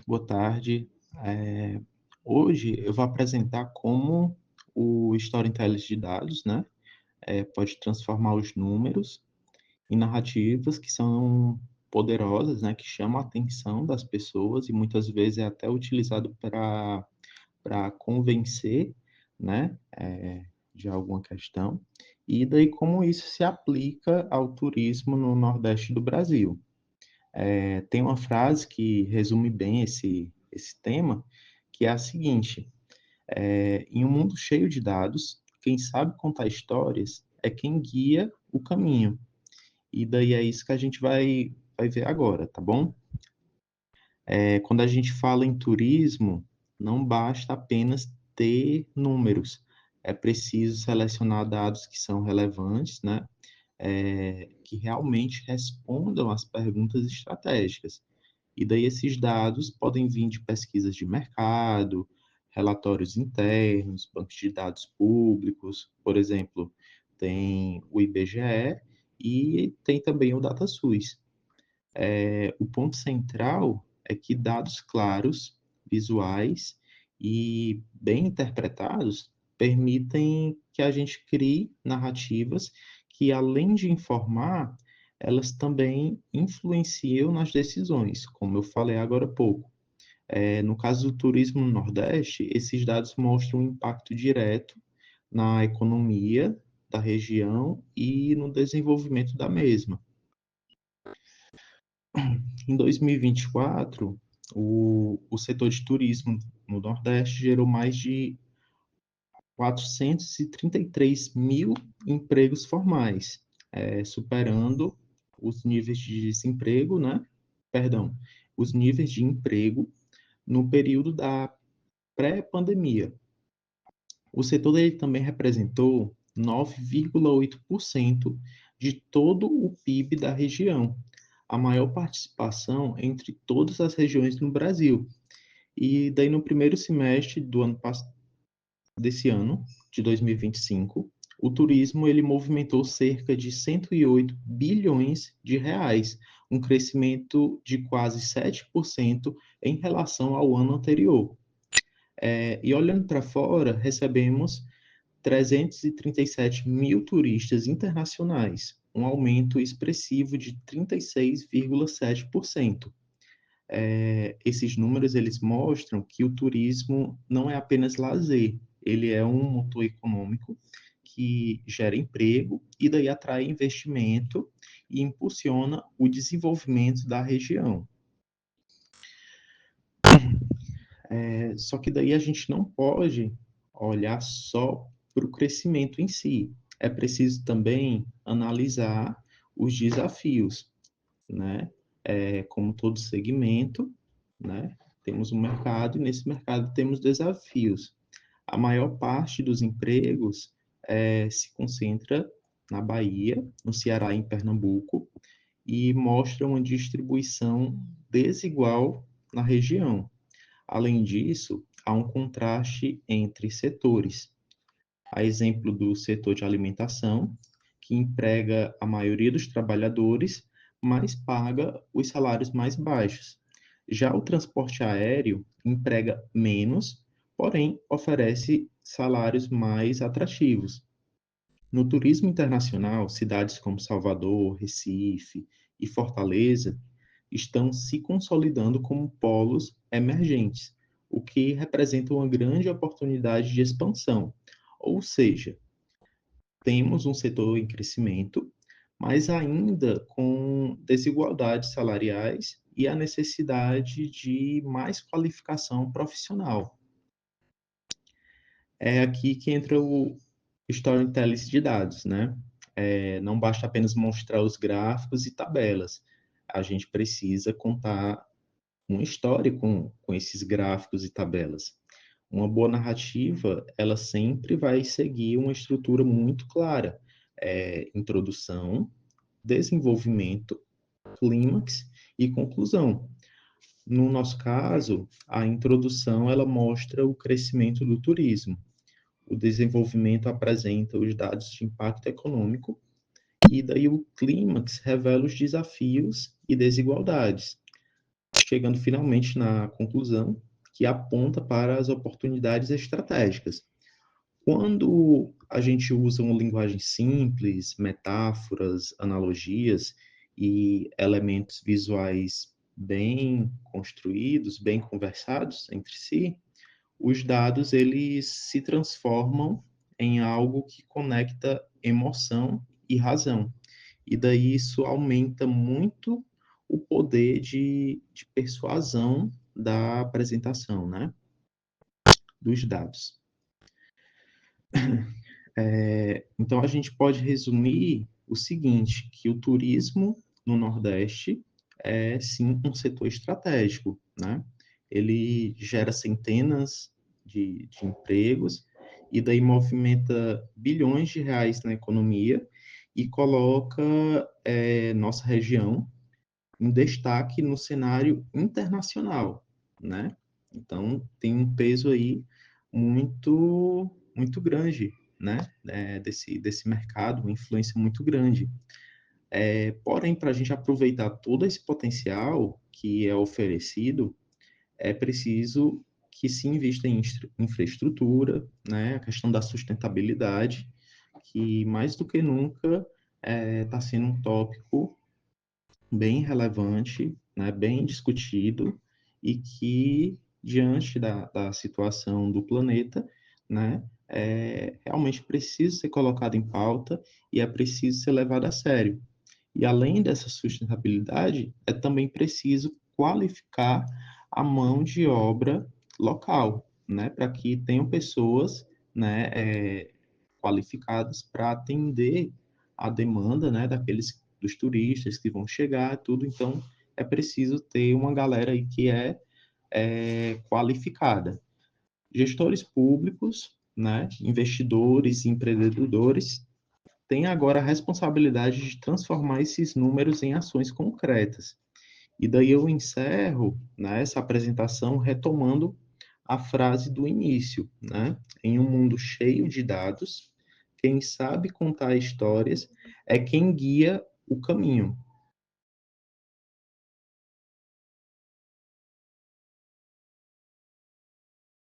Boa tarde. Eh, Hoje eu vou apresentar como o storytelling de dados, né, pode transformar os números em narrativas que são poderosas, né, que chamam a atenção das pessoas e muitas vezes é até utilizado para convencer, né, de alguma questão. E daí como isso se aplica ao turismo no Nordeste do Brasil. Tem uma frase que resume bem esse tema, que é a seguinte: em um mundo cheio de dados, quem sabe contar histórias é quem guia o caminho. E daí é isso que a gente vai ver agora, tá bom? Quando a gente fala em turismo, não basta apenas ter números, é preciso selecionar dados que são relevantes, né? Que realmente respondam às perguntas estratégicas. E daí esses dados podem vir de pesquisas de mercado, relatórios internos, bancos de dados públicos, por exemplo, tem o IBGE e tem também o DataSUS. O ponto central é que dados claros, visuais e bem interpretados permitem que a gente crie narrativas que, além de informar, elas também influenciam nas decisões, como eu falei agora há pouco. No caso do turismo no Nordeste, esses dados mostram um impacto direto na economia da região e no desenvolvimento da mesma. Em 2024, o setor de turismo no Nordeste gerou mais de 433 mil empregos formais, superando os níveis de desemprego, né? Perdão, os níveis de emprego no período da pré-pandemia. O setor ele também representou 9,8% de todo o PIB da região, a maior participação entre todas as regiões no Brasil. E daí no primeiro semestre do ano desse ano, de 2025, o turismo ele movimentou cerca de 108 bilhões de reais, um crescimento de quase 7% em relação ao ano anterior. E olhando para fora, recebemos 337 mil turistas internacionais, um aumento expressivo de 36,7%. Esses números eles mostram que o turismo não é apenas lazer, ele é um motor econômico que gera emprego e daí atrai investimento e impulsiona o desenvolvimento da região. Só que daí a gente não pode olhar só para o crescimento em si. É preciso também analisar os desafios, né? Como todo segmento, né? Temos um mercado e nesse mercado temos desafios. A maior parte dos empregos se concentra na Bahia, no Ceará e em Pernambuco e mostra uma distribuição desigual na região. Além disso, há um contraste entre setores. A exemplo do setor de alimentação, que emprega a maioria dos trabalhadores, mas paga os salários mais baixos. Já o transporte aéreo emprega menos, porém oferece salários mais atrativos. No turismo internacional, cidades como Salvador, Recife e Fortaleza estão se consolidando como polos emergentes, o que representa uma grande oportunidade de expansão. Ou seja, temos um setor em crescimento, mas ainda com desigualdades salariais e a necessidade de mais qualificação profissional. É aqui que entra o storytelling de dados, né? Não basta apenas mostrar os gráficos e tabelas. A gente precisa contar uma história com esses gráficos e tabelas. Uma boa narrativa, ela sempre vai seguir uma estrutura muito clara. Introdução, desenvolvimento, clímax e conclusão. No nosso caso, a introdução ela mostra o crescimento do turismo. O desenvolvimento apresenta os dados de impacto econômico e daí o clímax revela os desafios e desigualdades. chegando finalmente na conclusão que aponta para as oportunidades estratégicas. Quando a gente usa uma linguagem simples, metáforas, analogias e elementos visuais bem construídos, bem conversados entre si, os dados eles se transformam em algo que conecta emoção e razão. E daí isso aumenta muito o poder de persuasão da apresentação, né, dos dados. Então a gente pode resumir o seguinte, que o turismo no Nordeste é sim um setor estratégico, né? Ele gera centenas de empregos e daí movimenta bilhões de reais na economia e coloca nossa região em destaque no cenário internacional, né? Então tem um peso aí muito grande, né? Desse mercado, uma influência muito grande. Porém, para a gente aproveitar todo esse potencial que é oferecido, é preciso que se invista em infraestrutura, né? A questão da sustentabilidade, que mais do que nunca está sendo um tópico bem relevante, né, bem discutido, e que, diante da situação do planeta, né, realmente precisa ser colocado em pauta e é preciso ser levado a sério. E além dessa sustentabilidade, é também preciso qualificar a mão de obra local, né, para que tenham pessoas, né, qualificadas para atender a demanda, né, dos turistas que vão chegar, tudo. Então, é preciso ter uma galera aí que qualificada. Gestores públicos, né, investidores, empreendedores têm agora a responsabilidade de transformar esses números em ações concretas. E daí eu encerro, né, essa apresentação retomando a frase do início, né? Em um mundo cheio de dados, quem sabe contar histórias é quem guia o caminho,